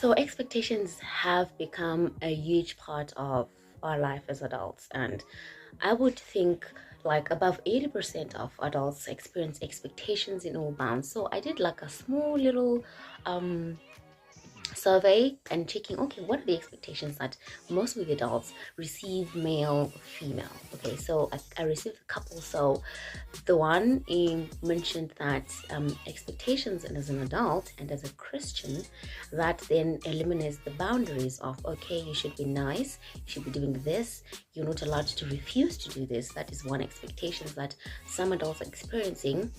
So expectations have become a huge part of our life as adults, and I would think like above 80% of adults experience expectations in all bounds. So I did like a small little um survey and checking, okay, what are the expectations that most of the adults receive, male, female. Okay, so I received a couple. So the one mentioned that expectations, and as an adult and as a Christian, that then eliminates the boundaries of, okay, you should be nice, you should be doing this, you're not allowed to refuse to do this. That is one expectation that some adults are experiencing.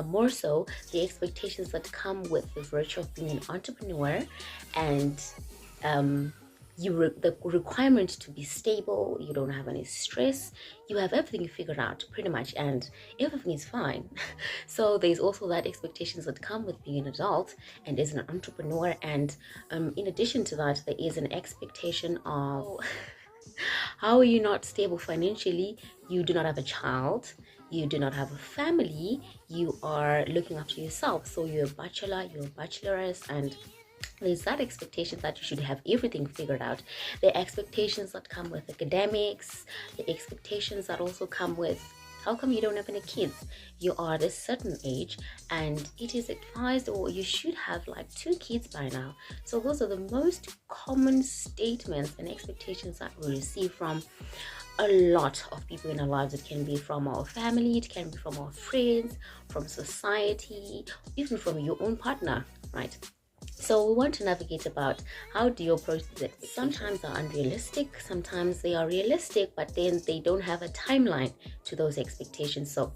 More so, the expectations that come with the virtue of being an entrepreneur, and the requirement to be stable, you don't have any stress, you have everything figured out pretty much, and everything is fine. So there's also that expectations that come with being an adult and as an entrepreneur, and in addition to that, there is an expectation of how are you not stable financially? You do not have a child, you do not have a family, you are looking after yourself. So you're a bachelor, you're a bacheloress, and there's that expectation that you should have everything figured out. The expectations that come with academics, the expectations that also come with, how come you don't have any kids? You are this certain age and it is advised, or you should have like 2 kids by now. So those are the most common statements and expectations that we receive from a lot of people in our lives. It can be from our family, it can be from our friends, from society, even from your own partner, right? So we want to navigate about how do you approach this. Sometimes they're unrealistic, sometimes they are realistic, but then they don't have a timeline to those expectations. So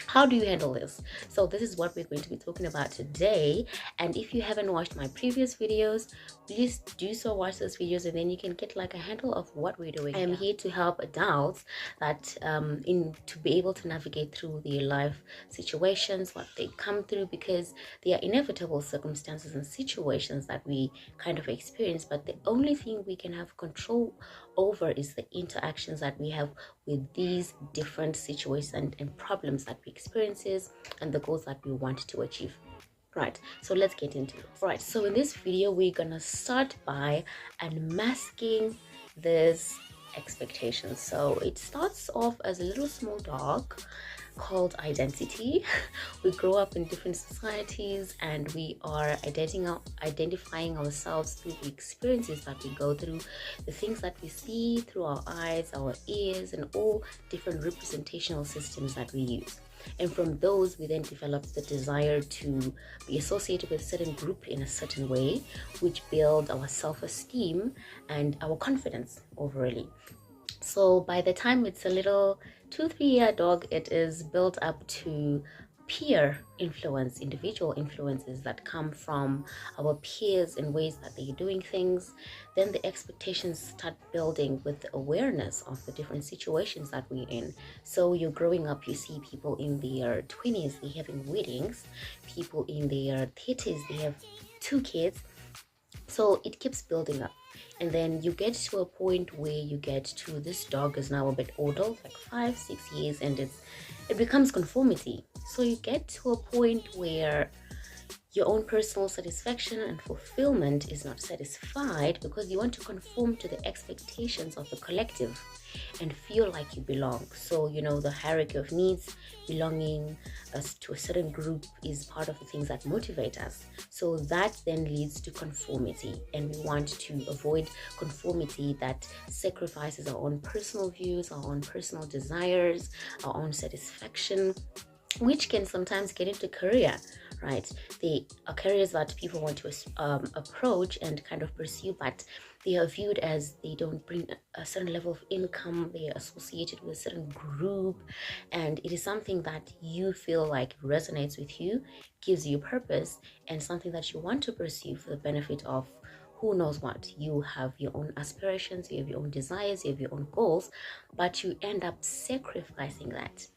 how do you handle this? So this is what we're going to be talking about today. And if you haven't watched my previous videos, please do so, watch those videos, and then you can get like a handle of what we're doing. I am here to help adults that to be able to navigate through their life situations, what they come through, because they are inevitable circumstances and situations that we kind of experience, but the only thing we can have control over is the interactions that we have with these different situations and problems that we experiences and the goals that we want to achieve. Right, so let's get into it. Right, so in this video we're gonna start by unmasking this expectation. So it starts off as a little small dog called identity. We grow up in different societies and we are identifying ourselves through the experiences that we go through, the things that we see through our eyes, our ears, and all different representational systems that we use. And from those, we then develop the desire to be associated with a certain group in a certain way, which build our self-esteem and our confidence overall. So by the time it's a little 2-3 year dog, it is built up to peer influence, individual influences that come from our peers in ways that they're doing things. Then the expectations start building with the awareness of the different situations that we're in. So you're growing up, you see people in their 20s, they're having weddings, people in their 30s, they have 2 kids. So it keeps building up, and then you get to a point where you get to, this dog is now a bit older, like 5-6 years, and it becomes conformity. So you get to a point where your own personal satisfaction and fulfillment is not satisfied because you want to conform to the expectations of the collective and feel like you belong. So, you know, the hierarchy of needs, belonging to a certain group is part of the things that motivate us. So that then leads to conformity, and we want to avoid conformity that sacrifices our own personal views, our own personal desires, our own satisfaction, which can sometimes get into career, right? They are careers that people want to approach and kind of pursue, but they are viewed as they don't bring a certain level of income, they are associated with a certain group, and it is something that you feel like resonates with you, gives you purpose, and something that you want to pursue for the benefit of who knows what. You have your own aspirations, you have your own desires, you have your own goals, but you end up sacrificing that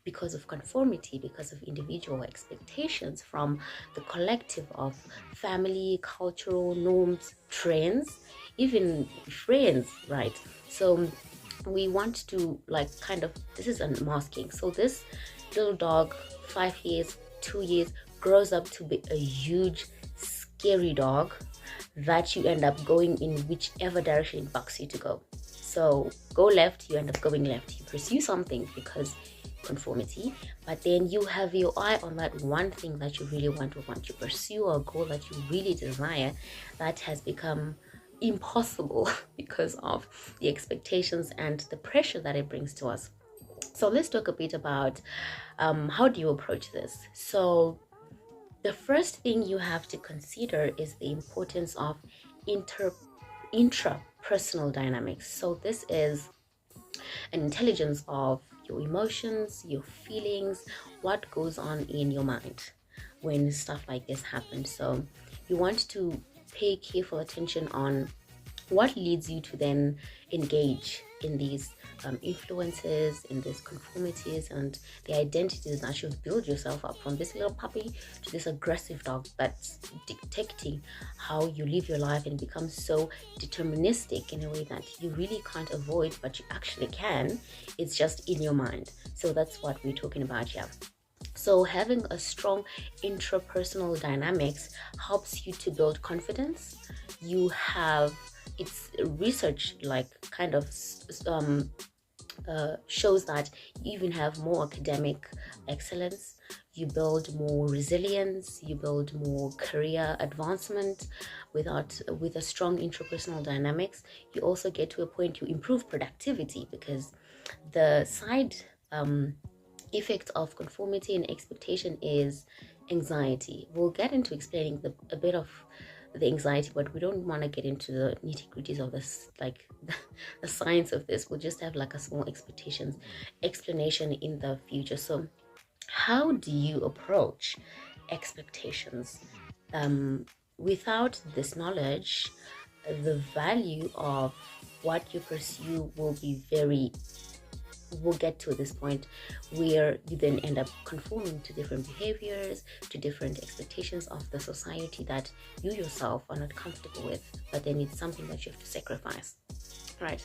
because of conformity, because of individual expectations from the collective of family, cultural norms, trends, even friends, right? So we want to like kind of, this is unmasking. So this little dog, 5 years, 2 years, grows up to be a huge, scary dog that you end up going in whichever direction it bucks you to go. So go left, you end up going left. You pursue something because conformity, but then you have your eye on that one thing that you really want to pursue, or a goal that you really desire that has become impossible because of the expectations and the pressure that it brings to us. So let's talk a bit about how do you approach this. So the first thing you have to consider is the importance of intrapersonal dynamics. So this is an intelligence of your emotions, your feelings, what goes on in your mind when stuff like this happens. So you want to pay careful attention on what leads you to then engage in these influences, in these conformities, and the identities that you've built yourself up, from this little puppy to this aggressive dog that's dictating how you live your life and become so deterministic in a way that you really can't avoid, but you actually can. It's just in your mind. So that's what we're talking about here. So having a strong intrapersonal dynamics helps you to build confidence. You have, it's research like kind of shows that you even have more academic excellence, you build more resilience, you build more career advancement with a strong intrapersonal dynamics. You also get to a point you improve productivity, because the side effect of conformity and expectation is anxiety. We'll get into explaining a bit of the anxiety, but we don't want to get into the nitty-gritties of this, like the science of this. We'll just have like a small explanation in the future. So how do you approach expectations? Without this knowledge, the value of what you pursue will get to this point where you then end up conforming to different behaviors, to different expectations of the society that you yourself are not comfortable with, but then it's something that you have to sacrifice, right?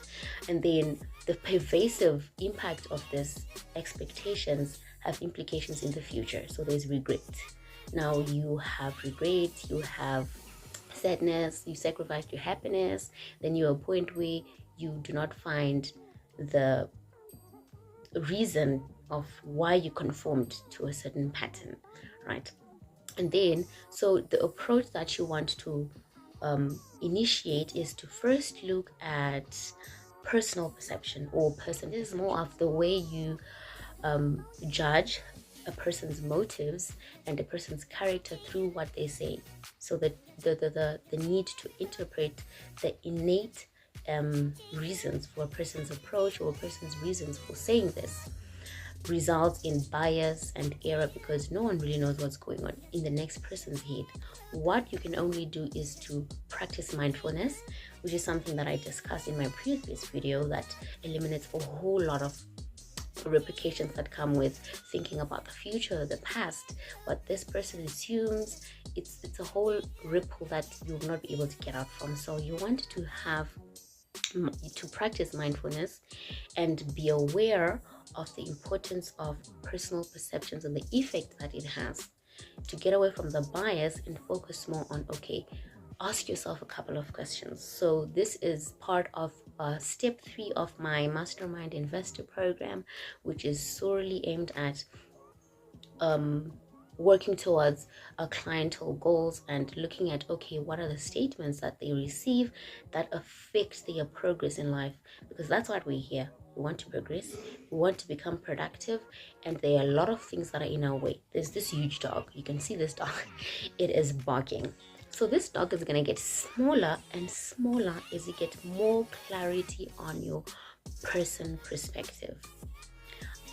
And then the pervasive impact of this expectations have implications in the future. So there's regret. Now you have regret, you have sadness, you sacrificed your happiness, then you're at a point where you do not find the reason of why you conformed to a certain pattern, right? And then, so the approach that you want to initiate is to first look at personal perception or person. This is more of the way you judge a person's motives and a person's character through what they say. So the need to interpret the innate reasons for a person's approach or a person's reasons for saying this results in bias and error, because no one really knows what's going on in the next person's head. What you can only do is to practice mindfulness, which is something that I discussed in my previous video, that eliminates a whole lot of repercussions that come with thinking about the future, the past, what this person assumes. It's a whole ripple that you will not be able to get out from. So you want to practice mindfulness and be aware of the importance of personal perceptions and the effect that it has, to get away from the bias and focus more on, okay, ask yourself a couple of questions. So this is part of step 3 of my Mastermind Investor program, which is solely aimed at working towards clientele goals and looking at, okay, what are the statements that they receive that affect their progress in life? Because that's what we're here. We want to progress, we want to become productive, and there are a lot of things that are in our way. There's this huge dog. You can see this dog. It is barking. So this dog is going to get smaller and smaller as you get more clarity on your person perspective.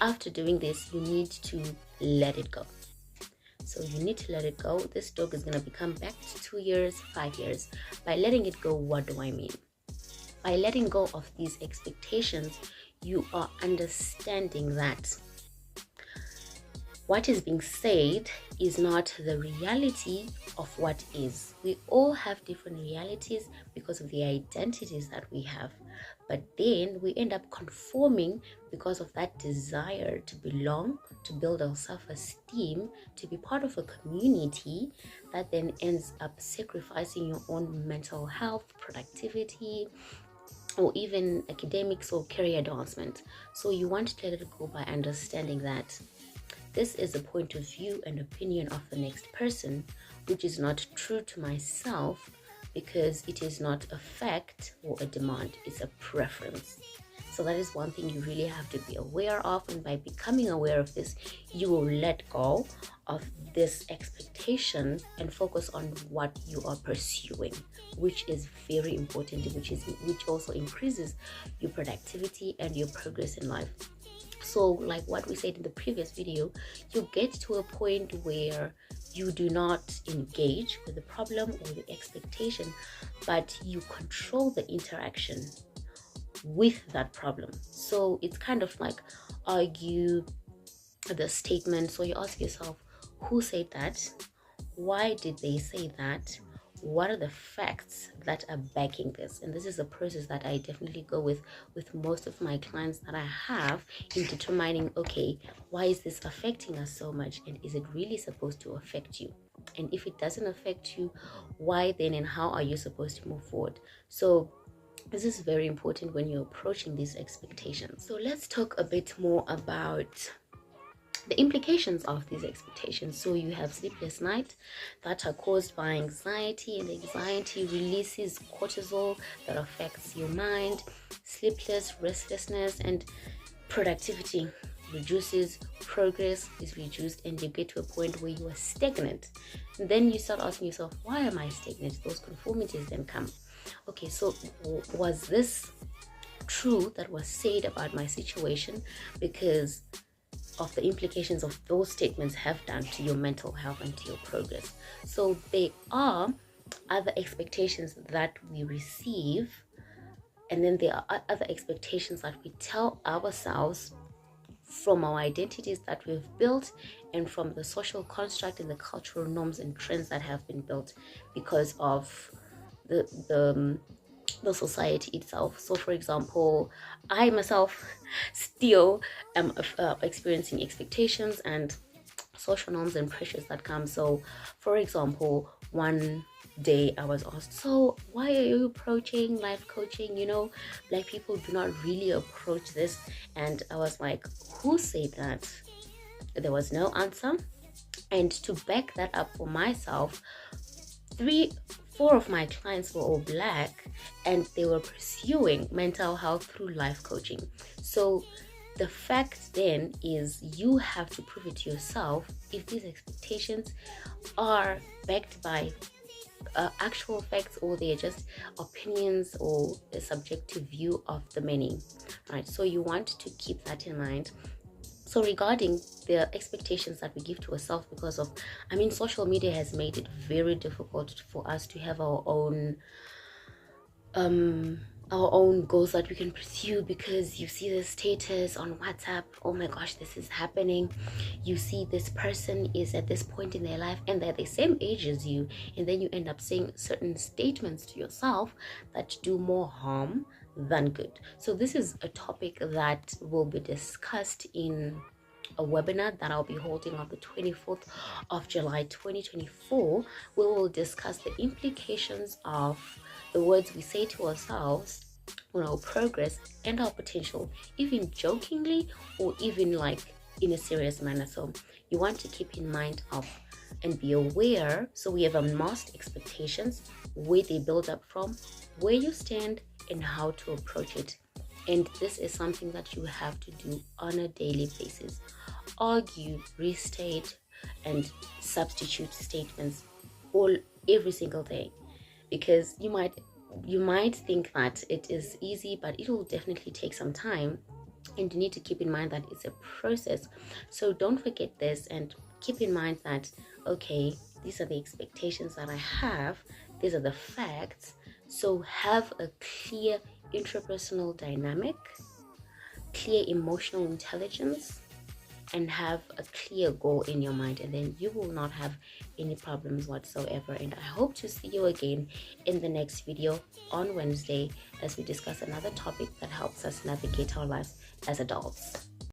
After doing this, you need to let it go. So you need to let it go. This dog is going to become back to 2 years, 5 years. By letting it go, what do I mean? By letting go of these expectations, you are understanding that what is being said is not the reality of what is. We all have different realities because of the identities that we have. But then we end up conforming because of that desire to belong, to build our self-esteem, to be part of a community that then ends up sacrificing your own mental health, productivity, or even academics or career advancement. So you want to let it go by understanding that this is a point of view and opinion of the next person, which is not true to myself, because it is not a fact or a demand, it's a preference. So that is one thing you really have to be aware of, and by becoming aware of this, you will let go of this expectation and focus on what you are pursuing, which is very important, which also increases your productivity and your progress in life. So like what we said in the previous video, you get to a point where you do not engage with the problem or the expectation, but you control the interaction with that problem. So it's kind of like argue the statement. So you ask yourself, who said that? Why did they say that? What are the facts that are backing this? And this is a process that I definitely go with most of my clients that I have, in determining, okay, why is this affecting us so much, and is it really supposed to affect you? And if it doesn't affect you, why then, and how are you supposed to move forward? So this is very important when you're approaching these expectations. So let's talk a bit more about the implications of these expectations. So you have sleepless nights that are caused by anxiety, and anxiety releases cortisol that affects your mind. Sleepless, restlessness, and productivity reduces, progress is reduced, and you get to a point where you are stagnant. And then you start asking yourself, why am I stagnant? Those conformities then come. Okay, so was this true that was said about my situation? Because of the implications of those statements have done to your mental health and to your progress. So there are other expectations that we receive, and then there are other expectations that we tell ourselves from our identities that we've built, and from the social construct and the cultural norms and trends that have been built because of the society itself. So for example, I myself still am experiencing expectations and social norms and pressures that come. So for example, one day I was asked, so why are you approaching life coaching? Black people do not really approach this. And I was like, who said that? There was no answer. And to back that up for myself, 4 of my clients were all Black, and they were pursuing mental health through life coaching. So the fact then is, you have to prove it to yourself if these expectations are backed by actual facts, or they're just opinions or a subjective view of the many, right? So you want to keep that in mind. So regarding the expectations that we give to ourselves, because of, social media has made it very difficult for us to have our own goals that we can pursue, because you see the status on WhatsApp, oh my gosh, this is happening. You see this person is at this point in their life and they're the same age as you, and then you end up saying certain statements to yourself that do more harm than good. So this is a topic that will be discussed in a webinar that I'll be holding on the 24th of July 2024. We will discuss the implications of the words we say to ourselves on our progress and our potential, even jokingly or even like in a serious manner. So you want to keep in mind of and be aware. So we have unmasked expectations, where they build up from, where you stand, and how to approach it. And this is something that you have to do on a daily basis. Argue, restate, and substitute statements every single day, because you might think that it is easy, but it will definitely take some time, and you need to keep in mind that it's a process. So don't forget this, and keep in mind that, okay, these are the expectations that I have, these are the facts. So have a clear intrapersonal dynamic, clear emotional intelligence, and have a clear goal in your mind, and then you will not have any problems whatsoever. And I hope to see you again in the next video on Wednesday. as we discuss another topic that helps us navigate our lives as adults.